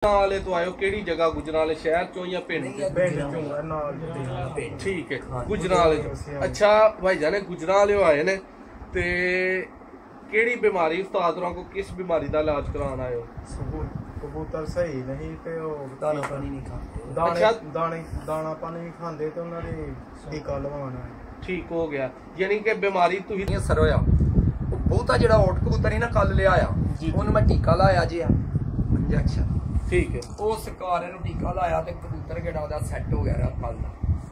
वाले तो आयो केड़ी जगह गुजराले शहर चो या पिंड ठीक है गुजराले चो। अच्छा भाई जाने गुजराले आए ने ते केड़ी बीमारी उस्ताद को किस बीमारी दा इलाज कराना आयो? कबूतर सही नहीं ते दाना पानी नहीं खाते। अच्छा दाना पानी नहीं खाते तो उन्होंने टीका लवाना है। ठीक हो गया यानी कि बीमारी तुही असर होया बहुता जेड़ा ओट कबूतर ही ना कल ले आया उन्हें मैं टीका लाया जी इंजेक्शन ठीक है ਉਹ ਸਰਕਾਰ ਨੂੰ ਟੀਕਾ ਲਾਇਆ ਤੇ ਕਬੂਤਰ ਜਿਹੜਾ ਉਹਦਾ ਸੈੱਟ ਹੋ ਗਿਆ ਰਾਤ ਕੱਲ ਦਾ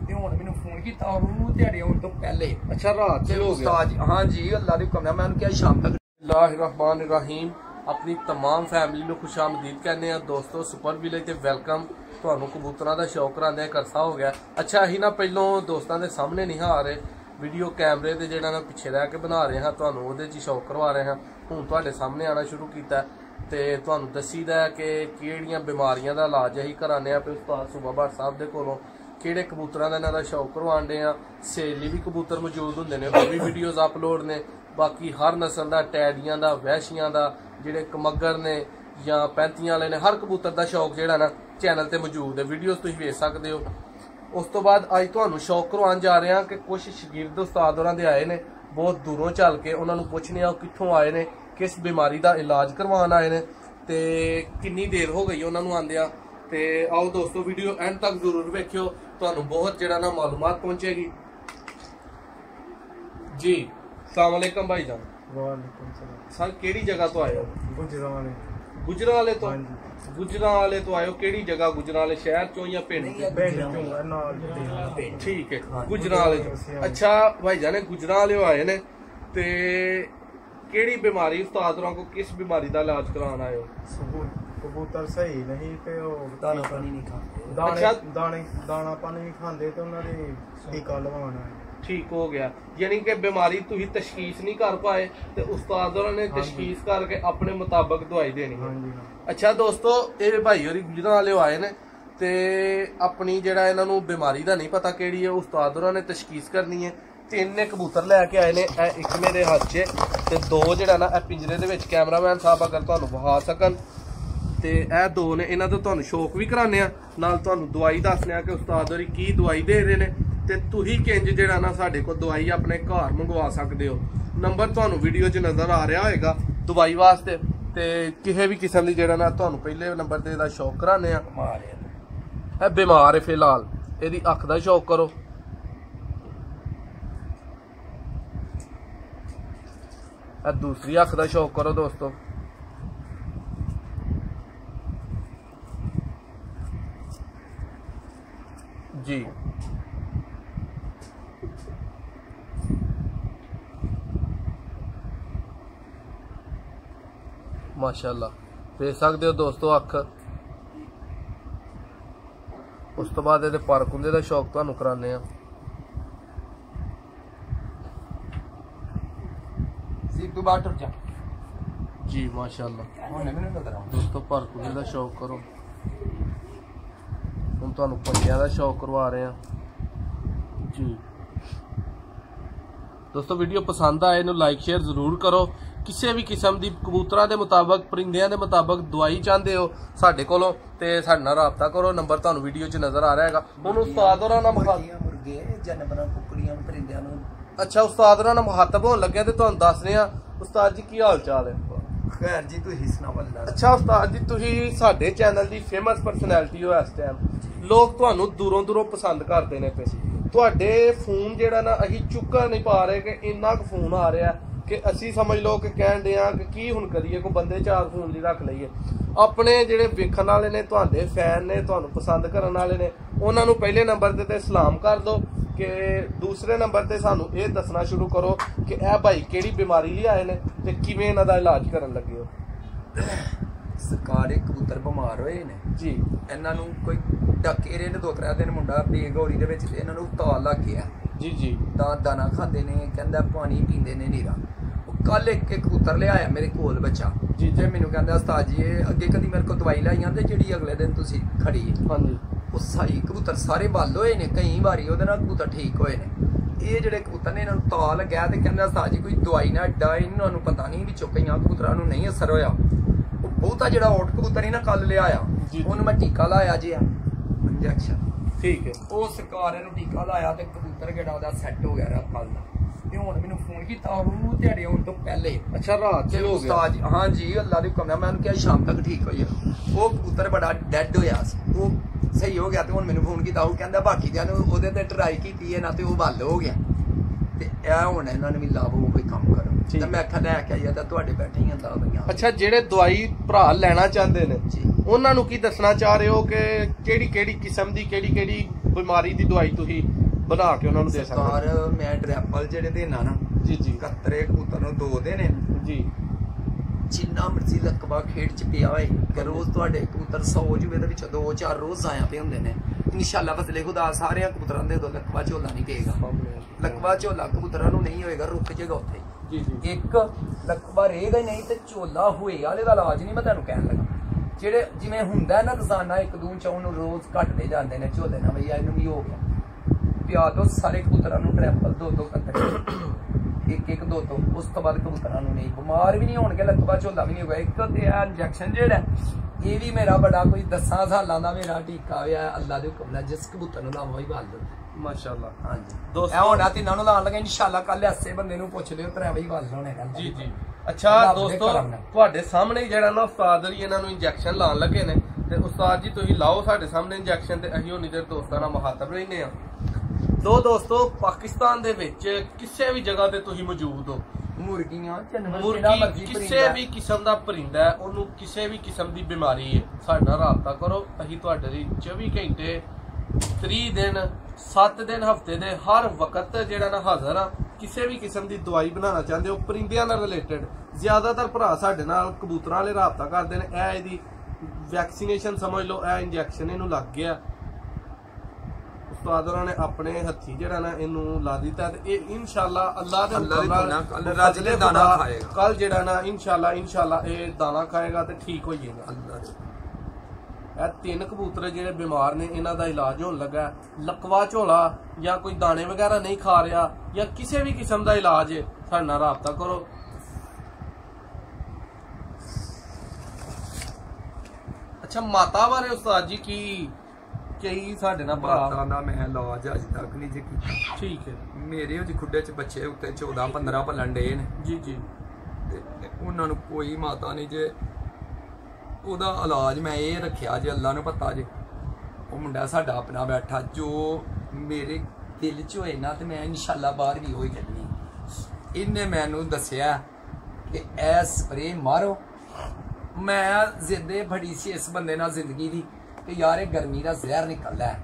ਤੇ ਹੁਣ ਮੈਨੂੰ ਫੋਨ ਕੀਤਾ ਉਹਨੂੰ ਦਿਹਾੜੀ ਆਉਣ ਤੋਂ ਪਹਿਲੇ। अच्छा रात से हो गया। ਉਸਤਾਦ ਹਾਂ ਜੀ ਅੱਲਾਹ ਦੀ ਹੁਕਮ ਨਾਲ ਮੈਂ ਉਹਨੂੰ ਕਿਹਾ ਸ਼ਾਮ ਤੱਕ। बिस्मिल्लाहिर्रहमानिर्रहीम अपनी तमाम फैमिली ਨੂੰ खुशामदीद कहने ਆ ਦੋਸਤੋ ਸੁਪਰ ਵਿਲੇਜ ਤੇ ਵੈਲਕਮ। ਤੁਹਾਨੂੰ ਕਬੂਤਰਾਂ ਦਾ ਸ਼ੌਕ ਕਰਾਉਂਦੇ ਕਰਸਾ ਹੋ ਗਿਆ। ਅੱਛਾ ਅਸੀਂ ਨਾ ਪਹਿਲੋਂ ਦੋਸਤਾਂ ਦੇ ਸਾਹਮਣੇ ਨਹੀਂ ਆ ਰਹੇ ਵੀਡੀਓ ਕੈਮਰੇ ਦੇ ਜਿਹੜਾ ਨਾ ਪਿੱਛੇ ਰਹਿ ਕੇ ਬਣਾ ਰਹੇ ਹਾਂ ਤੁਹਾਨੂੰ ਉਹਦੇ 'ਚ ਸ਼ੌਕ ਕਰਵਾ ਰਹੇ ਹਾਂ। ਹੁਣ ਤੁਹਾਡੇ ਸਾਹਮਣੇ ਆਣਾ ਸ਼ੁਰੂ ਕੀਤਾ ਤੇ ਤੁਹਾਨੂੰ ਦੱਸੀਦਾ ਕਿ ਕਿਹੜੀਆਂ ਬਿਮਾਰੀਆਂ ਦਾ ਇਲਾਜ ਅਸੀਂ ਕਰਾਉਂਦੇ ਆ। ਉਸਤਾਦ ਸੂਬਾ ਭੱਟ ਸਾਹਿਬ ਦੇ ਕੋਲੋਂ ਕਿਹੜੇ ਕਬੂਤਰਾਂ ਦਾ ਇਹਨਾਂ ਦਾ ਸ਼ੌਕ ਕਰਵਾਉਂਦੇ ਆ। ਸੇਲੀ ਵੀ ਕਬੂਤਰ ਮੌਜੂਦ ਹੁੰਦੇ ਨੇ ਉਹ ਵੀ ਵੀਡੀਓਜ਼ ਅਪਲੋਡ ਨੇ। ਬਾਕੀ ਹਰ ਨਸਲ ਦਾ ਟੈਡੀਆਂ ਦਾ ਵਹਿਸ਼ੀਆਂ ਦਾ ਜਿਹੜੇ ਕਮੱਗਰ ਨੇ ਜਾਂ ਪੈਂਤੀਆਂ ਵਾਲੇ ਨੇ ਹਰ ਕਬੂਤਰ ਦਾ ਸ਼ੌਕ ਜਿਹੜਾ ਨਾ ਚੈਨਲ ਤੇ ਮੌਜੂਦ ਹੈ ਵੀਡੀਓਜ਼ ਤੁਸੀਂ ਵੇਖ ਸਕਦੇ ਹੋ। ਉਸ ਤੋਂ ਬਾਅਦ ਅੱਜ ਤੁਹਾਨੂੰ ਸ਼ੌਕ ਕਰਵਾਉਣ ਜਾ ਰਹੇ ਹਾਂ ਕਿ ਕੁਝ ਸ਼ਾਗਿਰਦ ਉਸਤਾਦ ਹੋਰਾਂ ਦੇ ਆਏ ਨੇ ਬਹੁਤ ਦੂਰੋਂ ਚੱਲ ਕੇ। ਉਹਨਾਂ ਨੂੰ ਪੁੱਛਣੇ ਆ ਕਿੱਥੋਂ ਆਏ ਨੇ ਕਿਸ ਬਿਮਾਰੀ ਦਾ ਇਲਾਜ ਕਰਵਾਉਣ ਆਏ ਨੇ ਤੇ ਕਿੰਨੀ ਦੇਰ ਹੋ ਗਈ ਉਹਨਾਂ ਨੂੰ ਆਂਦਿਆਂ। ਤੇ ਆਓ ਦੋਸਤੋ ਵੀਡੀਓ ਐਂਡ ਤੱਕ ਜ਼ਰੂਰ ਵੇਖਿਓ ਤੁਹਾਨੂੰ ਬਹੁਤ ਜਿਹੜਾ ਨਾ ਮਾਲੂਮਾਤ ਪਹੁੰਚੇਗੀ ਜੀ। अस्सलाम वालेकुम भाई जान। वालेकुम सलाम। सर केड़ी जगह तो आए हो? गुजराले। गुजराले तो गुजराले तो आए हो केड़ी जगह गुजराले शहर चो या पिंड ठीक है गुजराले चो। अच्छा भाई जाने गुजराले आए ने ते केड़ी बीमारी उस्ताद को किस बीमारी दा इलाज कराना आए हो? कबूतर सही नहीं ते दाना पानी नहीं खाते। दाना पानी नहीं खाते तो उन्होंने टीका लवाना है। ठीक हो गया यानी कि बीमारी तुही तशखीस नहीं कर पाए तो उस्ताद ने तशखीस करके अपने मुताबिक दवाई देनी है। अच्छा दोस्तों ये भाई होरी गुजराले आए ने ते अपनी जेड़ा इन्हों बीमारी का नहीं पता केड़ी है उस्ताद ने तशखीस करनी है। तीन ने कबूतर लैके आए ने एक मेरे हाथ च दो जेड़ा ना पिंजरे दे विच कैमरामैन साहब अगर तुहानूं विखा सकन ते ए दो ने इन्हां तो तुहानूं शौक भी कराने आ नाल तुहानूं दवाई दसने कि उस्ताद होरी की दवाई दे रहे ने ते तुही किंज जेड़ा ना साडे कोल दवाई अपने घर मंगवा सकदे हो। नंबर तुहानूं वीडियो च नज़र आ रहा होएगा दवाई वास्ते ते किसी भी किस्म दी जेड़ा ना तुहानूं पहले नंबर ते दा शौक कराने आ। ए बीमार है फिलहाल इहदी अख दा शौक करो ए दूसरी अख दा शौक करो दोस्तों। जी माशाअल्लाह देख सकते हो दोस्तों अख। उस तो बाद ये पर कुंदे का शौक तुहानूं कराने आ। जी माशाअल्लाह दोस्तों पर कुंदे का शौक करो हम तुहानूं पंजियां का शौक करवा रहे हैं जी। दोस्तों वीडियो पसंद आए इन्हूं लाइक शेयर जरूर करो। किसी भी किस्म की कबूतरां दे मुताबिक परिंदियां दे मुताबिक दवाई चाहते हो साडे कोलों ते साडे नाल राबता करो। नंबर तुहानूं वीडियो च नज़र आ रहा है। हुण उस्ताद होरां नाल मुर्गे जानवरां कुकड़ियां परिंदियां नूं अच्छा उस्ताद होरां नाल मुखातब होण लगे ते तुहानूं दस रहे हां उस्ताद जी की हाल चाल है? खैर जी तुसीं सुणाओ अल्लाह। अच्छा उस्ताद जी तुसीं साडे चैनल दी फेमस परसनैलिटी हो इस टाइम लोग तुहानूं दूरों दूरों पसंद करते ने पे तुहाडे फोन जेड़ा ना असीं चुक्का नहीं पा रहे कि इन्ना क फोन आ रहा है कि असी समझ लो कि कहण दे आ कि की हुण करिए कोई बंदे चार फोन ली रख लईए। अपने जेड़े वेखण वाले ने तुहाडे फैन ने तुहानूं पसंद करन वाले ने उन्हां नूं पहले नंबर ते सलाम कर दो कि दूसरे नंबर ते सानूं ये दसना शुरू करो कि ए भाई केड़ी बीमारी ली आए ने ते किवें इन्हां दा इलाज करन लगे हो। सरकार कबूतर बीमार होए ने जी इन्हां नूं कोई डकेरे ने 2-3 दिन मुंडा बेगौरी दे विच इन्हां नूं ताल लग गया जी जी दाना खांदे ने कहंदा पानी पींदे ने नीरा। कल एक कबूतर ले आया मेरे कोल बच्चा जी ते मैनूं कहंदा उस्ताद जी अगे कदी मेरे को दवाई लाईयां ते जिहड़ी अगले दिन तुसीं खड़ी हाँ जी वो सही कबूतर सारे बल होए ने कई बारी ओहदे नाल कबूतर ठीक होए ने। ये जिहड़े कबूतर ने इन्हां नूं ताल लग्या ते कहंदा उस्ताद जी कोई दवाई ना अड्डा इन्हां नूं पता नहीं विचों कईयां कबूतरां नूं नहीं असर होया। बहुता जिहड़ा ओट कबूतर ही ना कल ले आया ਜੀ। ਉਹਨੂੰ ਮੈਂ ਟੀਕਾ ਲਾਇਆ ਜੀ ਇੰਜੈਕਸ਼ਨ। ਠੀਕ ਹੈ। ਉਹ ਸਰਕਾਰ ਨੂੰ ਟੀਕਾ ਲਾਇਆ ਤੇ ਕਬੂਤਰ ਜਿਹੜਾ ਉਹਦਾ ਸੈੱਟ ਹੋ ਗਿਆ ਰਾਤ ਕੱਲ ਦਾ। ਤੇ ਹੁਣ ਮੈਨੂੰ ਫੋਨ ਕੀਤਾ ਉਹ ਦਿਹਾੜੇ ਆਉਣ ਤੋਂ ਪਹਿਲੇ। ਅੱਛਾ ਰਾਤ ਚ ਹੋ ਗਿਆ? ਉਸਤਾਦ ਹਾਂ ਜੀ, ਅੱਲਾ ਦੀ ਹੁਕਮ ਨਾਲ ਮੈਂ ਉਹਨੂੰ ਕਿਹਾ ਸ਼ਾਮ ਤੱਕ ਠੀਕ ਹੋ ਜਾਏਗਾ। ਉਹ ਕਬੂਤਰ ਬੜਾ ਡੈਡ ਹੋਇਆ ਸੀ, ਉਹ ਸਹੀ ਹੋ ਗਿਆ। ਤੇ ਹੁਣ ਮੈਨੂੰ ਫੋਨ ਕੀਤਾ, ਉਹ ਕਹਿੰਦਾ ਬਾਕੀ ਦਿਆਂ ਨੂੰ ਉਹਦੇ ਤੇ ਟਰਾਈ ਕੀਤੀ ਹੈ ਨਾ ਤੇ ਉਹ ਵੱਲ ਹੋ ਗਿਆ। ਤੇ ਇਹ ਹੁਣ ਇਹਨਾਂ ਨੇ ਵੀ ਲਾਵੋ ਕੋਈ ਕੰਮ ਕਰੋ। ਤੇ ਮੈਂ ਆਖਿਆ ਲੈ ਕੇ ਆਇਆ ਤਾਂ ਤੁਹਾਡੇ ਬੈਠੇ ਹੀ ਹੁੰਦਾ ਬਈਆਂ। ਅੱਛਾ, ਜਿਹੜੇ ਦਵਾਈ ਭਰਾ ਲੈਣਾ ਚਾਹੁੰਦੇ ਨੇ ਜੀ, ਉਹਨਾਂ ਨੂੰ ਕੀ ਦੱਸਣਾ ਚਾਹ ਰਹੇ ਹੋ ਕਿ ਕਿਹੜੀ ਕਿਸਮ ਦੀ ਕਿਹੜੀ ਬਿਮਾਰੀ ਦੀ ਦਵਾਈ ਤੁਸੀਂ ਬਣਾ ਕੇ ਉਹਨਾਂ ਨੂੰ ਦੇ ਸਕਦੇ ਹੋ? ਸਰਕਾਰ ਮੈਂ ਡਰੈਪਲ ਜਿਹੜੇ ਦੇਣਾ ਨਾ ਜੀ ਜੀ। ਕੱਤਰੇ ਕਬੂਤਰ ਨੂੰ 2 ਦੇਣੇ ਜੀ। ਜਿੰਨਾ ਮਰਜ਼ੀ ਲਕਵਾ ਖੇਡ ਚ ਪਿਆ ਹੋਏ ਕਿ ਰੋਜ਼ ਤੁਹਾਡੇ ਕਬੂਤਰ 100 ਜੂਵੇ ਦੇ ਵਿੱਚ 2-4 ਰੋਜ਼ ਆਇਆ ਪਏ ਹੁੰਦੇ ਨੇ। ਇਨਸ਼ਾਅੱਲਾ ਫਜ਼ਲੇ ਖੁਦਾ ਸਾਰਿਆਂ ਕਬੂਤਰਾਂ ਦੇ ਦੋ ਲਕਵਾ ਝੋਲਾ ਨਹੀਂ ਪਏਗਾ। ਲਕਵਾ ਝੋਲਾ ਕਬੂਤਰਾਂ ਨੂੰ ਨਹੀਂ ਹੋਏਗਾ, ਰੁਕ ਜਾਏਗਾ ਉੱਥੇ। ਜੀ ਜੀ। ਇੱਕ ਲਕਵਾ ਰਹੇਗਾ ਹੀ ਨਹੀਂ ਤੇ ਝੋਲਾ ਹੋਏ ਵਾਲੇ ਦਾ ਇਲਾਜ ਨਹੀਂ ਮੈਂ ਤੁਹਾਨੂੰ ਕਹਿਣ ਲੱਗਾ। ਜਿਹੜੇ ਜਿਵੇਂ ਹੁੰਦਾ ਨਾ ਰੋਜ਼ਾਨਾ ਇੱਕ ਦੂਨ ਚੌਂ ਨੂੰ ਰੋਜ਼ ਘਟਦੇ ਜਾਂਦੇ ਨੇ ਝੋਲੇ ਨਾਲ, ਬਈ ਇਹਨੂੰ ਵੀ ਹੋ ਗਿਆ। ਪਿਆ ਦੋ ਸਾਰੇ ਕਬੂਤਰਾਂ ਨੂੰ ਟ੍ਰੈਪਲ 2-2 ਕੱਤਰੇ, ਇੱਕ 2-2। ਉਸ ਤੋਂ ਬਾਅਦ ਕਬੂਤਰਾਂ ਨੂੰ ਨਹੀਂ, ਬਿਮਾਰ ਵੀ ਨਹੀਂ ਹੋਣਗੇ, ਲਕਵਾ ਝੋਲਾ ਵੀ ਨਹੀਂ ਹੋਗਾ। ਇੱਕ ਤੇ ਇਹ ਇੰਜੈਕਸ਼ਨ ਜਿਹੜਾ ਇਹ ਵੀ ਮੇਰਾ ਬੜਾ ਕੋਈ 10 ਸਾਲਾਂ ਦਾ ਮੇਰਾ ਟੀਕਾ ਹੋਇਆ ਅੱਲਾ ਦੇ ਹੁਕਮ ਨਾਲ। ਜਿਸ ਕਬੂਤਰ ਨੂੰ ਲਾਵਾਂ ਹੀ ਬਾਲ ਦੋ ਮਾਸ਼ਾਅੱਲਾ। ਹਾਂਜੀ ਦੋਸਤੋ, ਇਹ ਹੋਣਾ ਤਿੰਨਾਂ ਨੂੰ ਲਾਉਣ ਲੱਗਾ ਇਨਸ਼ਾਅੱਲਾ। ਕੱਲ ਐਸੇ ਬੰਦੇ ਨੂੰ ਪੁੱਛ ਲਿਓ ਤਰੇ ਬਈ ਬਾਲ ਹੋਣੇ ਕੱਲ। ਜੀ ਜੀ। ਅੱਛਾ ਦੋਸਤੋ, ਤੁਹਾਡੇ ਸਾਹਮਣੇ ਜਿਹੜਾ ਨਾ ਉਸਤਾਦ ਜੀ ਇਹਨਾਂ ਨੂੰ ਇੰਜੈਕਸ਼ਨ ਲਾਉਣ ਲੱਗੇ ਨੇ, ਤੇ ਉਸਤਾਦ ਜੀ ਤੁਸੀਂ ਲਾਓ ਸਾਡੇ ਸਾਹਮਣੇ ਇੰਜੈਕਸ਼ਨ, ਤੇ ਅਸੀਂ ਉਨੀ ਦੇਰ ਦੋਸਤਾਂ ਨਾਲ ਮੁਖਾਤਬ ਰਹਿੰਦੇ ਆ। ਦੋਸਤੋ, ਪਾਕਿਸਤਾਨ ਦੇ ਵਿੱਚ ਕਿਸੇ ਵੀ ਜਗ੍ਹਾ ਤੇ ਤੁਸੀਂ ਮੌਜੂਦ ਹੋ, ਮੁਰਗੀਆਂ ਮੁਰਗੀ ਕਿਸੇ ਵੀ ਕਿਸਮ ਦਾ ਪਰਿੰਦਾ ਹੈ, ਉਹਨੂੰ ਕਿਸੇ ਵੀ ਕਿਸਮ ਦੀ ਬਿਮਾਰੀ ਹੈ, ਸਾਡੇ ਨਾਲ ਰਾਬਤਾ ਕਰੋ। ਅਸੀਂ ਤੁਹਾਡੇ ਲਈ 24 ਘੰਟੇ 30 ਦਿਨ 7 ਦਿਨ ਹਫਤੇ ਦੇ ਹਰ ਵਕਤ ਜਿਹੜਾ ਨਾ ਹਾਜ਼ਰ ਆ। ਕਿਸੇ ਵੀ ਕਿਸਮ ਦੀ ਦਵਾਈ ਬਣਾਉਣਾ ਚਾਹੁੰਦੇ ਹੋ ਪਰਿੰਦਿਆਂ ਨਾਲ ਰਿਲੇਟਡ, ਜ਼ਿਆਦਾਤਰ ਭਰਾ ਸਾਡੇ ਨਾਲ ਕਬੂਤਰਾਂ ਵਾਲੇ ਰਾਬਤਾ ਕਰਦੇ ਨੇ। ਇਹ ਇਹਦੀ ਵੈਕਸੀਨੇਸ਼ਨ ਸਮਝ ਲਓ, ਇਹ ਇੰਜੈਕਸ਼ਨ ਇਹਨੂੰ ਲੱਗ ਗਿਆ, ਉਸਤਾਦ ਉਹਨਾਂ ਨੇ ਆਪਣੇ ਹੱਥੀ ਜਿਹੜਾ ਨਾ ਇਹਨੂੰ ਲਾ ਦਿੱਤਾ। ਤੇ ਇਹ ਇਨਸ਼ਾਅੱਲਾ ਅੱਲਾ ਦੇ ਹੁਕਮ ਨਾਲ ਰੱਜ ਦੇ ਦਾਣਾ ਖਾਏਗਾ। ਕੱਲ ਜਿਹੜਾ ਨਾ ਇਨਸ਼ਾਅੱਲਾ ਇਹ ਦਾਣਾ ਖਾਏਗਾ ਤੇ ਠੀਕ ਹੋ ਜਾਏਗਾ। ਇਹ 3 ਕਬੂਤਰ ਜਿਹੜੇ ਬਿਮਾਰ ਨੇ, ਇਹਨਾਂ ਦਾ ਇਲਾਜ ਹੋਣ ਲੱਗਾ। ਲਕਵਾ ਝੋਲਾ ਜਾਂ ਕੋਈ ਦਾਣੇ ਵਗੈਰਾ ਨਹੀਂ ਖਾ ਰਿਹਾ ਜਾਂ ਕਿਸੇ ਵੀ ਕਿਸਮ ਦਾ ਇਲਾਜ ਹੈ, ਸਾਡੇ ਨਾਲ ਰਾਬਤਾ ਕਰੋ। ਅੱਛਾ, ਮਾਤਾ ਬਾਰੇ ਉਸਤਾਦ ਜੀ ਕੀ ਕਈ ਸਾਡੇ ਨਾਲ ਮਾਤਾ ਦਾ ਮੈਂ ਇਲਾਜ ਅਜੇ ਤੱਕ ਨਹੀਂ ਜੀ ਕੀਤਾ। ਠੀਕ ਹੈ। ਮੇਰੇ ਉਹ ਖੁੱਡੇ ਚ ਬੱਚੇ ਉੱਤੇ 14-15 ਪਲਣ ਡੇ ਨੇ। ਜੀ ਜੀ। ਤੇ ਉਹਨਾਂ ਨੂੰ ਕੋਈ ਮਾਤਾ ਨਹੀਂ ਜੇ। ਉਹਦਾ ਇਲਾਜ ਮੈਂ ਇਹ ਰੱਖਿਆ ਜੇ ਅੱਲਾ ਨੂੰ ਪਤਾ ਜੇ। ਉਹ ਮੁੰਡਾ ਸਾਡਾ ਆਪਣਾ ਬੈਠਾ, ਜੋ ਮੇਰੇ ਦਿਲ 'ਚ ਹੋਏ ਨਾ ਤੇ ਮੈਂ ਇਨਸ਼ਾਅੱਲਾ ਬਾਹਰ ਵੀ ਹੋਈ ਚੱਲਣੀ। ਇਹਨੇ ਮੈਨੂੰ ਦੱਸਿਆ ਕਿ ਇਹ ਸਪਰੇ ਮਾਰੋ। ਮੈਂ ਜ਼ਿੱਦੇ ਫੜੀ ਸੀ ਇਸ ਬੰਦੇ ਨਾਲ ਜ਼ਿੰਦਗੀ ਦੀ ਕਿ ਯਾਰ ਇਹ ਗਰਮੀ ਦਾ ਜ਼ਹਿਰ ਨਿਕਲਦਾ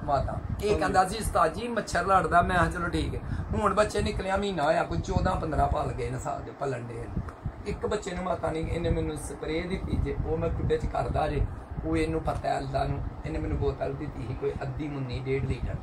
ਮਾਤਾ। ਇਹ ਕਹਿੰਦਾ ਸੀ ਉਸਤਾਦ ਜੀ ਮੱਛਰ ਲੜਦਾ। ਮੈਂ ਚਲੋ ਠੀਕ ਹੈ। ਹੁਣ ਬੱਚੇ ਨਿਕਲਿਆ ਮਹੀਨਾ ਹੋਇਆ, ਕੋਈ 14-15 ਪਲ ਗਏ ਨੇ ਸਾਲ ਦੇ ਪਲਣ ਡੇ। ਇੱਕ ਬੱਚੇ ਨੂੰ ਮਾਤਾ ਨਹੀਂ, ਇਹਨੇ ਮੈਨੂੰ ਸਪਰੇ ਦਿੱਤੀ ਜੇ, ਉਹ ਮੈਂ ਖੁੱਡੇ 'ਚ ਕਰਦਾ ਜੇ। ਉਹ ਇਹਨੂੰ ਪਤਾ ਅੱਲਾ ਨੂੰ। ਇਹਨੇ ਮੈਨੂੰ ਬੋਤਲ ਦਿੱਤੀ ਸੀ ਕੋਈ ਅੱਧੀ ਮੁੰਨੀ 1.5 ਲੀਟਰ,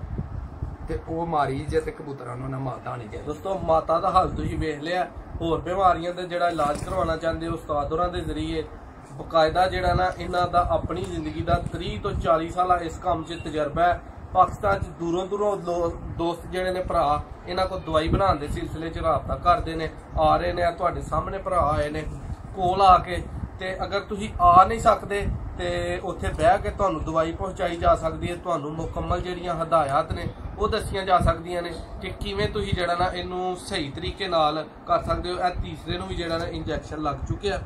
ਤੇ ਉਹ ਮਾਰੀ ਜੇ ਤੇ ਕਬੂਤਰਾਂ ਨੂੰ ਨਾ ਮਾਤਾ ਨਹੀਂ ਜੇ। ਦੋਸਤੋ, ਮਾਤਾ ਦਾ ਹਾਲ ਤੁਸੀਂ ਵੇਖ ਲਿਆ। ਹੋਰ ਬਿਮਾਰੀਆਂ ਦੇ ਜਿਹੜਾ ਇਲਾਜ ਕਰਵਾਉਣਾ ਚਾਹੁੰਦੇ ਹੋ ਉਸਤਾਦ ਹੋਰਾਂ ਦੇ ਜ਼ਰੀਏ, ਬਕਾਇਦਾ ਜਿਹੜਾ ਨਾ ਇਹਨਾਂ ਦਾ ਆਪਣੀ ਜ਼ਿੰਦਗੀ ਦਾ 30 ਤੋਂ 40 ਸਾਲਾ ਇਸ ਕੰਮ 'ਚ ਤਜਰਬਾ ਹੈ। ਪਾਕਿਸਤਾਨ 'ਚ ਦੂਰੋਂ ਦੋਸਤ ਜਿਹੜੇ ਨੇ ਭਰਾ ਇਹਨਾਂ ਕੋਲ ਦਵਾਈ ਬਣਾਉਣ ਦੇ ਸਿਲਸਿਲੇ 'ਚ ਰਾਬਤਾ ਕਰਦੇ ਨੇ, ਆ ਰਹੇ ਨੇ। ਤੁਹਾਡੇ ਸਾਹਮਣੇ ਭਰਾ ਆਏ ਨੇ ਕੋਲ ਆ ਕੇ। ਤੇ ਅਗਰ ਤੁਸੀਂ ਆ ਨਹੀਂ ਸਕਦੇ ਤੇ ਉੱਥੇ ਬਹਿ ਕੇ ਤੁਹਾਨੂੰ ਦਵਾਈ ਪਹੁੰਚਾਈ ਜਾ ਸਕਦੀ ਹੈ। ਤੁਹਾਨੂੰ ਮੁਕੰਮਲ ਜਿਹੜੀਆਂ ਹਦਾਇਤ ਨੇ ਉਹ ਦੱਸੀਆਂ ਜਾ ਸਕਦੀਆਂ ਨੇ ਕਿ ਕਿਵੇਂ ਤੁਸੀਂ ਜਿਹੜਾ ਨਾ ਇਹਨੂੰ ਸਹੀ ਤਰੀਕੇ ਨਾਲ ਕਰ ਸਕਦੇ ਹੋ। ਇਹ ਤੀਸਰੇ ਨੂੰ ਵੀ ਜਿਹੜਾ ਨਾ ਇੰਜੈਕਸ਼ਨ ਲੱਗ ਚੁੱਕਿਆ।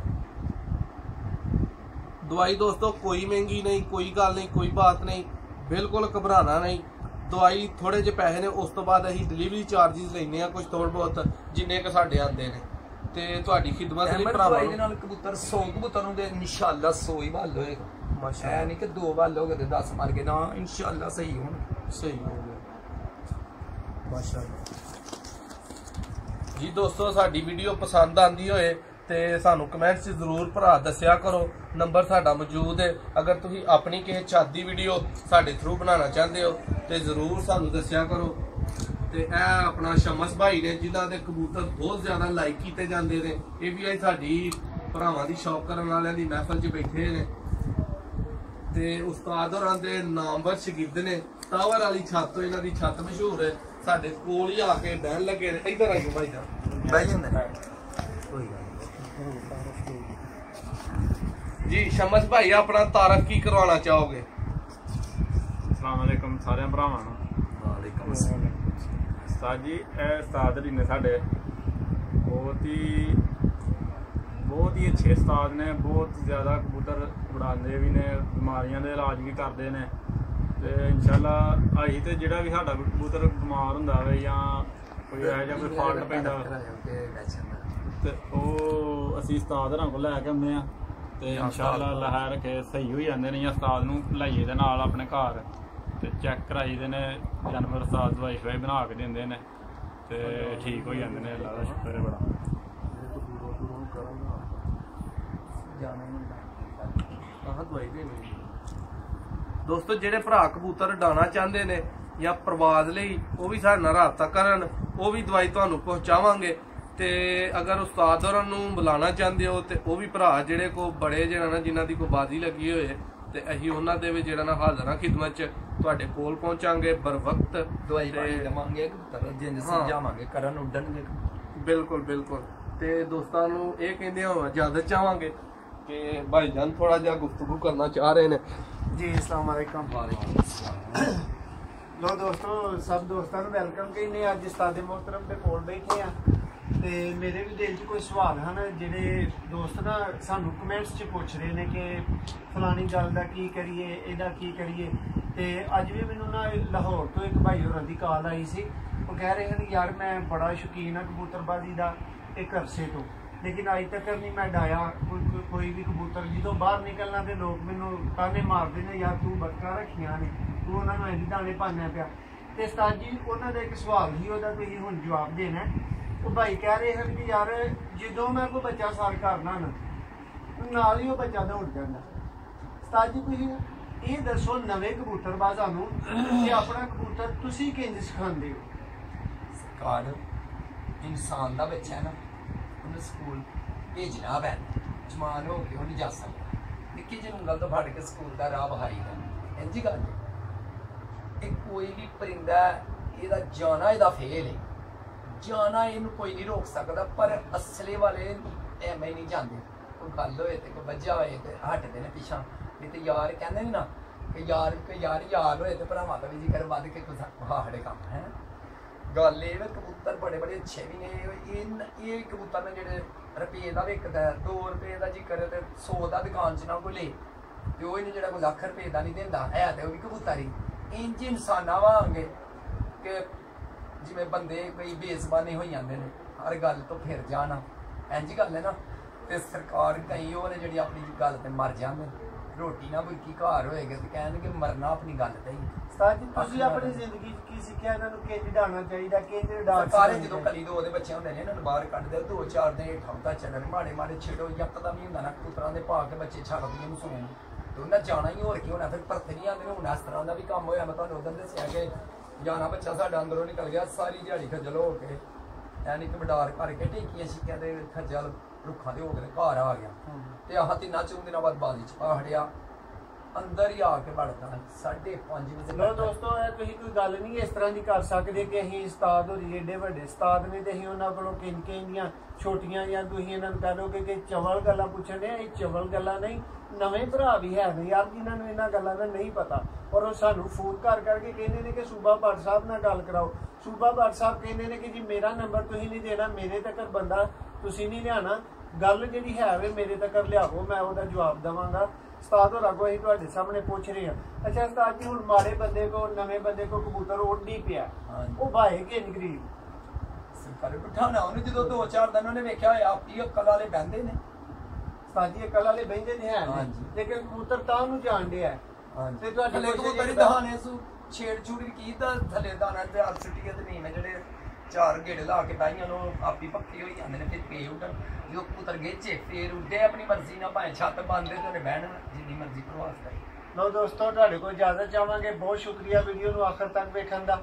ਦਵਾਈ ਦੋਸਤੋ ਕੋਈ ਮਹਿੰਗੀ ਨਹੀਂ, ਕੋਈ ਗੱਲ ਨਹੀਂ, ਕੋਈ ਬਾਤ ਨਹੀਂ, ਬਿਲਕੁਲ ਘਬਰਾਣਾ ਨਹੀਂ। ਦਵਾਈ ਥੋੜੇ ਜਿਹੇ ਪੈਸੇ ਨੇ, ਉਸ ਤੋਂ ਬਾਅਦ ਅਸੀਂ ਡਿਲੀਵਰੀ ਚਾਰजेस ਲੈਂਦੇ ਆ ਕੁਝ ਥੋੜ ਬਹੁਤ ਜਿੰਨੇ ਕੁ ਸਾਡੇ ਆਉਂਦੇ ਨੇ। ਤੇ ਤੁਹਾਡੀ ਖਿਦਮਤ ਲਈ ਭਰਾਵਾਂ ਦੇ ਨਾਲ ਕਬੂਤਰ 100 ਕਬੂਤਰ ਨੂੰ ਦੇ ਇਨਸ਼ਾਅੱਲਾ 100 ਹੀ ਵੱਲ ਹੋਏਗਾ। ਮਾਸ਼ਾਅੱਲਾ, ਐ ਨਹੀਂ ਕਿ 2 ਵੱਲ ਹੋ ਗਏ ਤੇ 10 ਮਰ ਗਏ ਨਾ। ਇਨਸ਼ਾਅੱਲਾ ਸਹੀ ਹੋਣ। ਸਹੀ ਹੋ ਗਿਆ ਮਾਸ਼ਾਅੱਲਾ ਜੀ। ਦੋਸਤੋ, ਸਾਡੀ ਵੀਡੀਓ ਪਸੰਦ ਆਂਦੀ ਹੋਏ ਤੇ ਸਾਨੂੰ ਕਮੈਂਟਸ 'ਚ ਜ਼ਰੂਰ ਭਰਾ ਦੱਸਿਆ ਕਰੋ। ਨੰਬਰ ਸਾਡਾ ਮੌਜੂਦ ਹੈ। ਅਗਰ ਤੁਸੀਂ ਆਪਣੀ ਕਿਸੇ ਛੱਤ ਦੀ ਵੀਡੀਓ ਸਾਡੇ ਥਰੂ ਬਣਾਉਣਾ ਚਾਹੁੰਦੇ ਹੋ ਤੇ ਜ਼ਰੂਰ ਸਾਨੂੰ ਦੱਸਿਆ ਕਰੋ। ਤੇ ਇਹ ਆਪਣਾ ਸ਼ਮਸ ਭਾਈ ਨੇ ਜਿਨ੍ਹਾਂ ਦੇ ਕਬੂਤਰ ਬਹੁਤ ਜ਼ਿਆਦਾ ਲਾਈਕ ਕੀਤੇ ਜਾਂਦੇ ਨੇ। ਇਹ ਵੀ ਸਾਡੀ ਭਰਾਵਾਂ ਦੀ ਸ਼ੌਕ ਕਰਨ ਵਾਲਿਆਂ ਦੀ ਮਹਿਫਲ 'ਚ ਬੈਠੇ ਨੇ ਤੇ ਉਸਤਾਦ ਹੋਰਾਂ ਦੇ ਨਾਮਵਰ ਸ਼ਾਗਿਰਦ ਨੇ। ਟਾਵਰ ਵਾਲੀ ਛੱਤ ਤੋਂ ਇਹਨਾਂ ਦੀ ਛੱਤ ਮਸ਼ਹੂਰ ਹੈ। ਸਾਡੇ ਕੋਲ ਹੀ ਆ ਕੇ ਬਹਿਣ ਲੱਗੇ ਨੇ। ਇੱਧਰ ਆਈਓ ਭਾਈ ਸਾਹਿਬ, ਬਹਿ ਜਾਂਦੇ ਨੇ ਕੋਈ ਗੱਲ जी शमस भाई अपना तारफ की करवाना चाहोगे? अस्सलाम वालेकुम सारे भरावां ਨੂੰ। ਵਾਲੇਕਮ ਉਸਤਾਦ ਜੀ ਇਹ ਉਸਤਾਦ ਜੀ ਨੇ ਸਾਡੇ ਬਹੁਤ ਹੀ ਅੱਛੇ ਉਸਤਾਦ ਨੇ। ਬਹੁਤ ਜ਼ਿਆਦਾ ਕਬੂਤਰ ਉਡਾਉਂਦੇ ਵੀ ਨੇ, ਬਿਮਾਰੀਆਂ ਦੇ ਇਲਾਜ ਵੀ ਕਰਦੇ ਨੇ ਤੇ ਇਨਸ਼ਾਅੱਲਾ ਅਸੀਂ ਤੇ ਜਿਹੜਾ ਵੀ ਸਾਡਾ ਕੋਈ ਕਬੂਤਰ ਬਿਮਾਰ ਹੁੰਦਾ ਹੋਵੇ ਜਾਂ ਕੋਈ ਇਹੋ ਜਿਹਾ ਕੋਈ ਫਾਲਟ ਪੈਂਦਾ ਤੇ ਉਹ ਅਸੀਂ ਉਸਤਾਦ ਹੋਰਾਂ ਕੋਲ ਲੈ ਕੇ ਆਉਂਦੇ ਆ ਤੇ ਇਨਸ਼ਾਅੱਲਾ ਅੱਲਾਹ ਰੱਖੇ ਸਹੀ ਹੋ ਜਾਂਦੇ ਨੇ। ਜਾਂ ਉਸਤਾਦ ਨੂੰ ਲਾਈਏ ਦੇ ਨਾਲ ਆਪਣੇ ਘਰ ਤੇ ਚੈੱਕ ਕਰਾਈ ਦੇ ਨੇ, ਜਾਨਵਰ ਉਸਤਾਦ ਦਵਾਈ ਸ਼ਵਾਈ ਬਣਾ ਕੇ ਦਿੰਦੇ ਨੇ ਤੇ ਠੀਕ ਹੋ ਜਾਂਦੇ ਨੇ। ਅੱਲਾਹ ਦਾ ਸ਼ੁਕਰ ਹੈ ਬੜਾ। ਦੋਸਤੋ ਜਿਹੜੇ ਭਰਾ ਕਬੂਤਰ ਉਡਾਉਣਾ ਚਾਹੁੰਦੇ ਨੇ ਜਾਂ ਪ੍ਰਵਾਜ਼ ਲਈ ਉਹ ਵੀ ਸਾਡੇ ਨਾਲ ਰਾਬਤਾ ਕਰਨ, ਉਹ ਵੀ ਦਵਾਈ ਤੁਹਾਨੂੰ ਪਹੁੰਚਾਵਾਂਗੇ। ਤੇ ਅਗਰ ਉਸਤਾਦ ਹੋਰਾਂ ਨੂੰ ਬੁਲਾਉਣਾ ਚਾਹੁੰਦੇ ਹੋ ਤੇ ਉਹ ਵੀ ਭਰਾ ਜਿਹੜੇ ਕੋ ਬੜੇ ਜਿਹੜਾ ਨਾ ਜਿਨ੍ਹਾਂ ਦੀ ਕੋਈ ਬਾਜ਼ੀ ਲੱਗੀ ਹੋਏ ਤੇ ਅਸੀਂ ਉਹਨਾਂ ਦੇ ਵੀ ਜਿਹੜਾ ਨਾ ਹਾਜ਼ਰਾਂ ਖਿਦਮਤ ਚ ਤੁਹਾਡੇ ਕੋਲ ਪਹੁੰਚਾਂਗੇ बर वक्त ਦਵਾਈ ਪਾਣੀ ਦੇਵਾਂਗੇ, ਜਿੰਜ ਸਮਝਾਵਾਂਗੇ ਕਰਨ ਉੱਡਣਗੇ। ਬਿਲਕੁਲ ਬਿਲਕੁਲ। ਤੇ ਦੋਸਤਾਂ ਨੂੰ ਇਹ ਕਹਿੰਦੇ ਹਾਂ ਇਜਾਜ਼ਤ ਚਾਹਾਂਗੇ ਕਿ ਭਾਈਜਾਨ ਥੋੜਾ ਜਿਹਾ ਗੁਫ਼ਤਗੂ ਕਰਨਾ ਚਾਹ ਰਹੇ ਨੇ। जी अस्सलाम वालेकुम। लो दोस्तों सब दोस्तों वेलकम कहने। अज उस्ताद मोहतरम के कोल बैठे हैं ते मेरे भी दिल च कोई सवाल हैं जिहड़े दोस्त ना सानू कमेंट्स च पुछ रहे हैं कि फलानी गल दा की करिए, इहदा की करिए। ते अज भी मैनू ना लाहौर तो एक भाई होरां दी कॉल आई सी। वो कह रहे हैं यार मैं बड़ा शौकीन हाँ कबूतरबाजी का एक अरसे तो, लेकिन अज तक नहीं मैं डाया कोई भी कबूतर। जो बाहर निकलना तो लोग मैनू ताने मारते हैं यार तू बटका रखियां ने, तू उन्होंने इंज दाने पाना पिया। तो उस्ताद जी उन्होंने एक सवाल ही वह हुण जवाब देना। वो भाई कह रहे हैं कि यार जो मैं कोई बच्चा सार करना ना नाल ही वो बच्चा दौड़ जाता। उस्ताद जी तुसीं ये दसो नवे कबूतरबाज़ां नूं कि अपना कबूतर तुसीं किंज सिखांदे हो? सरकार इंसान का बच्चा है ना उन्हें स्कूल भेजना पैंदा, जवान हो के नहीं जा सकता। निक्की जी उंगल तो फड़ के स्कूल का राह बहाई दा इंज गल है। कोई भी परिंदा ਇਹਦਾ जाना ਇਹਦਾ फेल है, जाना ਇਹਨੂੰ कोई नहीं रोक सकता। पर असले वाले ਐਵੇਂ नहीं जाते। कोई गल होए तो कोई वजह होए तो हटते हैं पिछा। नहीं तो यार कहते नहीं ना कि यार यार होए तो भरावां दा भी जिक्र वध के कुछ हाड़े काम है। गल ये कबूतर बड़े बड़े अच्छे भी ने। ये कबूतर ने जेह्ड़े रुपये का विकदा है, 2 रुपये का जिक्र तो 100 का दुकान च ना कोई ले तो वो जेह्ड़ा कोई लाख रुपये का नहीं देंदा है तो वो भी कबूतर ही इंज इंसाना वांगे कि जिवें बंदे कोई बेजबाने हो जाते हैं हर गल तो फिर जाना इंज गल है ना। तो सरकार कई वो ने जिहड़ी अपनी गल ते मर जाते, रोटी ना बुरकी घर होएगी तो कहणगे मरना अपनी गल ते ही। उस्ताद जी तुसीं अपनी जिंदगी की सिक्ख्या इन्हां नूं किंज डालना चाहिदा, किंज डाल सारे जो कली दो बच्चे होंगे ने इन्होंने बाहर कढ़ते 2-4 दिन हेठा चलन माड़े माड़े छेड़ो यकदम ही होंगे ना कबूतरां दे पा के बच्चे छड़ दिए सून तो उन्हें जाना ही होर की होना। फिर भरते नहीं आते हूँ इस तरह का भी काम होया। मैं तुहानूं उधर दस्सिया कि जाना बच्चा साडा अंदरों निकल गया सारी दिहाड़ी खज्जल हो के यानी कि मडार करके टेकियां शिकियां ते खज्जल रुखा दे हो के घर आ गया। तो आह 3-4 दिनों बाद बाजी च पा हटिया अंदर ही आके बढ़ता 5:30 बजे। लो दोस्तों तुसीं कोई गल नहीं इस तरह की कर सकते कि असीं उस्ताद होरी एडे वड्डे उस्ताद ने ते असीं उन्हां कोलों किंज दियां छोटियां जां तुसीं इन्हां नूं कह दोगे कि चवल गल्लां पुछणे। ये चवल गल्लां नहीं, नवें भरा भी है यार जिन्हां नूं इन्हां गल्लां दा नहीं पता और वो सानूं फोन करके कहंदे ने कि सूबा भट्ट साहब नाल गल कराओ। सूबा भट्ट साहब कहंदे ने कि जी मेरा नंबर तुसीं नहीं देना, मेरे तक बंदा तुसीं नहीं लियाना, गल जिहड़ी है वे मेरे तक लियावो, मैं उहदा जवाब देवांगा। उस्ताद होरां को असीं तुहाडे सामने पुछ रहे हैं। अच्छा उस्ताद जी हुण माड़े बंदे को नवे बंदे को कबूतर उड्डी पिया वो भाए किंज गरीब सरकार बिठाना उन्हें जो 2-4 दिन उन्हें वेख्या होया आप ही अक्ल वाले बहंदे ने। उस्ताद जी अक्ल वाले बहिंदे ने है लेकिन कबूतर तां नूं जाणदे है ते तुहाडे कबूतर ही दहाने सू छेड़ छुड़ की थले दाना ते सिटिया ते नीम जेह्ड़े 4 गेड़े ला के ताइयां नो आपी पक्के हो जाते हैं। फिर पे उड्डन जो कबूतर गेचे फिर उड्डे अपनी मर्जी ना भाएं छत बंद ते बहन जिन्नी मर्जी प्रवास करे। लो दोस्तों तुहाडे कोल इजाजत चाहांगे। बहुत शुक्रिया वीडियो नूं आखिर तक वेखण दा।